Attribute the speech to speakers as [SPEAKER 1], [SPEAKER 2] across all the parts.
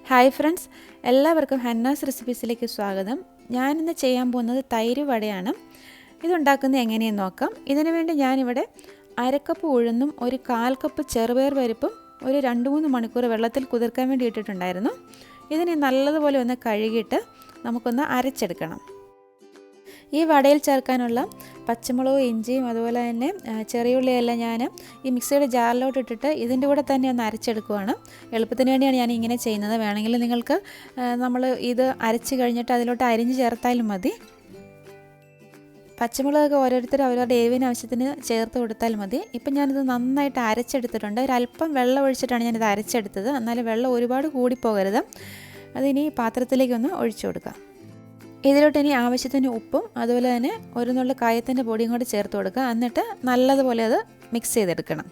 [SPEAKER 1] Hi friends, എല്ലാവർക്കും ഹന്നാസ് റെസിപ്പീസിലേക്ക് സ്വാഗതം. ഞാനിന്ന് ചെയ്യാൻ പോകുന്നത് തൈര് വടയാണ്. ഇതുണ്ടാക്കുന്നത് എങ്ങനെയെന്ന് നോക്കാം. ഇതിനു വേണ്ടി ഞാനിവിടെ അരക്കപ്പ് ഉഴുന്നും ഒരു 1/4 കപ്പ് ചെറുപയർ പരിപ്പും ഒരു 2-3 മണിക്കൂർ വെള്ളത്തിൽ കുതിർക്കാൻ വേണ്ടി ഇട്ടിട്ടുണ്ടായിരുന്നു. ഇതിനെ നല്ലതുപോലെ ഒന്ന് കഴുകിയിട്ട് നമുക്കൊന്ന് അരച്ചെടുക്കണം. ഈ വടയിൽ ചേർക്കാനുള്ള പച്ചമുളകും ഇഞ്ചിയും അതുപോലെ തന്നെ ചെറിയ ഉള്ളിയെല്ലാം ഞാൻ ഈ മിക്സിയുടെ ജാറിലോട്ട് ഇട്ടിട്ട് ഇതിൻ്റെ കൂടെ തന്നെ ഒന്ന് അരച്ചെടുക്കുവാണ്. എളുപ്പത്തിന് വേണ്ടിയാണ് ഞാൻ ഇങ്ങനെ ചെയ്യുന്നത്. വേണമെങ്കിൽ നിങ്ങൾക്ക് നമ്മൾ ഇത് അരച്ച് കഴിഞ്ഞിട്ട് അതിലോട്ട് അരിഞ്ഞ് ചേർത്താലും മതി. പച്ചമുളകൊക്കെ ഓരോരുത്തർ അവരവരുടെ എരിവിന് ആവശ്യത്തിന് ചേർത്ത് കൊടുത്താൽ മതി. ഇപ്പം ഞാനിത് നന്നായിട്ട് അരച്ചെടുത്തിട്ടുണ്ട്. ഒരല്പം വെള്ളം ഒഴിച്ചിട്ടാണ് ഞാനിത് അരച്ചെടുത്തത്. എന്നാലും വെള്ളം ഒരുപാട് കൂടിപ്പോകരുത്. അതിനി പാത്രത്തിലേക്കൊന്ന് ഒഴിച്ചു കൊടുക്കാം. ഇതിലോട്ട് ഇനി ആവശ്യത്തിന് ഉപ്പും അതുപോലെ തന്നെ ഒരു നുള്ളു കായത്തിൻ്റെ പൊടിയും കൂടി ചേർത്ത് കൊടുക്കുക. എന്നിട്ട് നല്ലതുപോലെ അത് മിക്സ് ചെയ്തെടുക്കണം.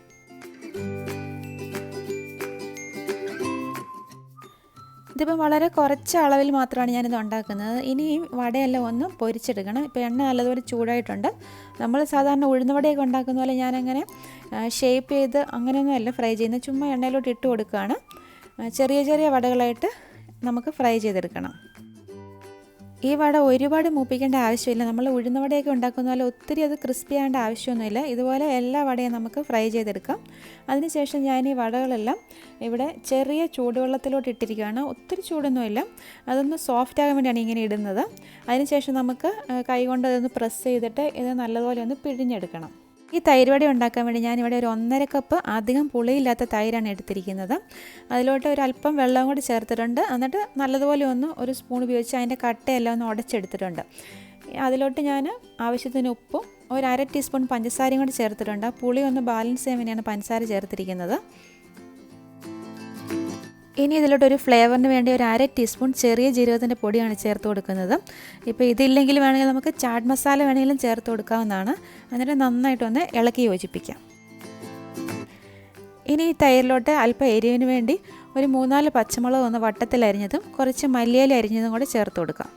[SPEAKER 1] ഇതിപ്പം വളരെ കുറച്ച് അളവിൽ മാത്രമാണ് ഞാനിത് ഉണ്ടാക്കുന്നത്. ഇനി ഈ വടയെല്ലാം ഒന്ന് പൊരിച്ചെടുക്കണം. ഇപ്പോൾ എണ്ണ നല്ലതുപോലെ ചൂടായിട്ടുണ്ട്. നമ്മൾ സാധാരണ ഉഴുന്ന വടയൊക്കെ ഉണ്ടാക്കുന്ന പോലെ ഞാനങ്ങനെ ഷേപ്പ് ചെയ്ത് അങ്ങനെയൊന്നുമല്ല ഫ്രൈ ചെയ്യുന്നത്. ചുമ്മാ എണ്ണയിലോട്ട് ഇട്ട് കൊടുക്കുകയാണ്. ചെറിയ ചെറിയ വടകളായിട്ട് നമുക്ക് ഫ്രൈ ചെയ്തെടുക്കണം. ഈ വട ഒരുപാട് മൂപ്പിക്കേണ്ട ആവശ്യമില്ല. നമ്മൾ ഉഴുന്ന വടയൊക്കെ ഉണ്ടാക്കുന്ന പോലെ ഒത്തിരി അത് ക്രിസ്പി ആവേണ്ട ആവശ്യമൊന്നുമില്ല. ഇതുപോലെ എല്ലാ വടയും നമുക്ക് ഫ്രൈ ചെയ്തെടുക്കാം. അതിനുശേഷം ഞാൻ ഈ വടകളെല്ലാം ഇവിടെ ചെറിയ ചൂടുവെള്ളത്തിലോട്ട് ഇട്ടിരിക്കുകയാണ്. ഒത്തിരി ചൂടൊന്നുമില്ല, അതൊന്ന് സോഫ്റ്റ് ആകാൻ വേണ്ടിയാണ് ഇങ്ങനെ ഇടുന്നത്. അതിനുശേഷം നമുക്ക് കൈകൊണ്ട് അതൊന്ന് പ്രസ് ചെയ്തിട്ട് ഇത് നല്ലതുപോലെ ഒന്ന് പിഴിഞ്ഞെടുക്കണം. ഈ തൈര് വട ഉണ്ടാക്കാൻ വേണ്ടി ഞാനിവിടെ ഒരു 1.5 കപ്പ് അധികം പുളിയില്ലാത്ത തൈരാണ് എടുത്തിരിക്കുന്നത്. അതിലോട്ട് ഒരു അല്പം വെള്ളം കൂടി ചേർത്തിട്ടുണ്ട്. എന്നിട്ട് നല്ലതുപോലെ ഒന്ന് ഒരു സ്പൂൺ ഉപയോഗിച്ച് അതിൻ്റെ കട്ടയെല്ലാം ഒന്ന് ഉടച്ചെടുത്തിട്ടുണ്ട്. അതിലോട്ട് ഞാൻ ആവശ്യത്തിന് ഉപ്പും ഒരു 1/2 ടീസ്പൂൺ പഞ്ചസാരയും കൂടി ചേർത്തിട്ടുണ്ട്. പുളി ഒന്ന് ബാലൻസ് ചെയ്യാൻ വേണ്ടിയാണ് പഞ്ചസാര ചേർത്തിരിക്കുന്നത്. ഇനി ഇതിലോട്ട് ഒരു ഫ്ലേവറിന് വേണ്ടി ഒരു 1/2 ടീസ്പൂൺ ചെറിയ ജീരകത്തിൻ്റെ പൊടിയാണ് ചേർത്ത് കൊടുക്കുന്നത്. ഇപ്പോൾ ഇതില്ലെങ്കിൽ വേണമെങ്കിൽ നമുക്ക് ചാട്ട് മസാല വേണമെങ്കിലും ചേർത്ത് കൊടുക്കാവുന്നതാണ്. എന്നിട്ട് നന്നായിട്ടൊന്ന് ഇളക്കി യോജിപ്പിക്കാം. ഇനി ഈ തൈരിലോട്ട് അല്പം എരിവിന് വേണ്ടി ഒരു 3-4 പച്ചമുളക് ഒന്ന് വട്ടത്തിൽ അരിഞ്ഞതും കുറച്ച് മല്ലിയില അരിഞ്ഞതും കൂടെ ചേർത്ത് കൊടുക്കാം.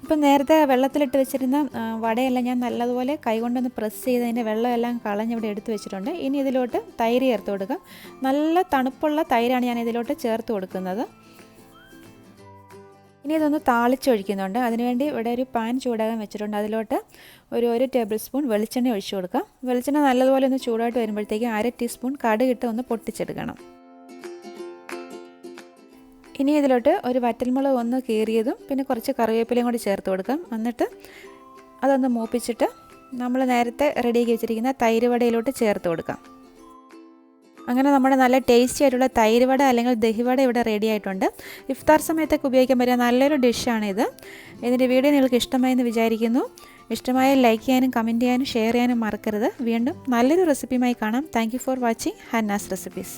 [SPEAKER 1] ഇപ്പം നേരത്തെ വെള്ളത്തിലിട്ട് വെച്ചിരുന്ന വടയെല്ലാം ഞാൻ നല്ലതുപോലെ കൈകൊണ്ടൊന്ന് പ്രസ് ചെയ്ത് അതിൻ്റെ വെള്ളമെല്ലാം കളഞ്ഞിവിടെ എടുത്ത് വെച്ചിട്ടുണ്ട്. ഇനി ഇതിലോട്ട് തൈര് ചേർത്ത് കൊടുക്കാം. നല്ല തണുപ്പുള്ള തൈരാണ് ഞാൻ ഇതിലോട്ട് ചേർത്ത് കൊടുക്കുന്നത്. ഇനി ഇതൊന്ന് താളിച്ചൊഴിക്കുന്നുണ്ട്. അതിനുവേണ്ടി ഇവിടെ ഒരു പാൻ ചൂടാകാൻ വെച്ചിട്ടുണ്ട്. അതിലോട്ട് ഒരു 1 ടേബിൾ സ്പൂൺ വെളിച്ചെണ്ണ ഒഴിച്ചു കൊടുക്കാം. വെളിച്ചെണ്ണ നല്ലതുപോലെ ഒന്ന് ചൂടായിട്ട് വരുമ്പോഴത്തേക്ക് 1/2 ടീസ്പൂൺ കടുകിട്ട് ഒന്ന് പൊട്ടിച്ചെടുക്കണം. ഇനി ഇതിലോട്ട് ഒരു വറ്റൽമുളക് ഒന്ന് കീറിയതും പിന്നെ കുറച്ച് കറിവേപ്പിലയും കൂടി ചേർത്ത് കൊടുക്കാം. എന്നിട്ട് അതൊന്ന് മൂപ്പിച്ചിട്ട് നമ്മൾ നേരത്തെ റെഡിയാക്കി വെച്ചിരിക്കുന്ന തൈര് വടയിലോട്ട് ചേർത്ത് കൊടുക്കാം. അങ്ങനെ നമ്മുടെ നല്ല ടേസ്റ്റി ആയിട്ടുള്ള തൈര് വട അല്ലെങ്കിൽ ദഹി വട ഇവിടെ റെഡി ആയിട്ടുണ്ട്. ഇഫ്താർ സമയത്തൊക്കെ ഉപയോഗിക്കാൻ പറ്റിയ നല്ലൊരു ഡിഷാണിത്. ഇതിൻ്റെ വീഡിയോ നിങ്ങൾക്ക് ഇഷ്ടമായെന്ന് വിചാരിക്കുന്നു. ഇഷ്ടമായ ലൈക്ക് ചെയ്യാനും കമൻറ്റ് ചെയ്യാനും ഷെയർ ചെയ്യാനും മറക്കരുത്. വീണ്ടും നല്ലൊരു റെസിപ്പിയുമായി കാണാം. Thank you for watching Hanna's recipes.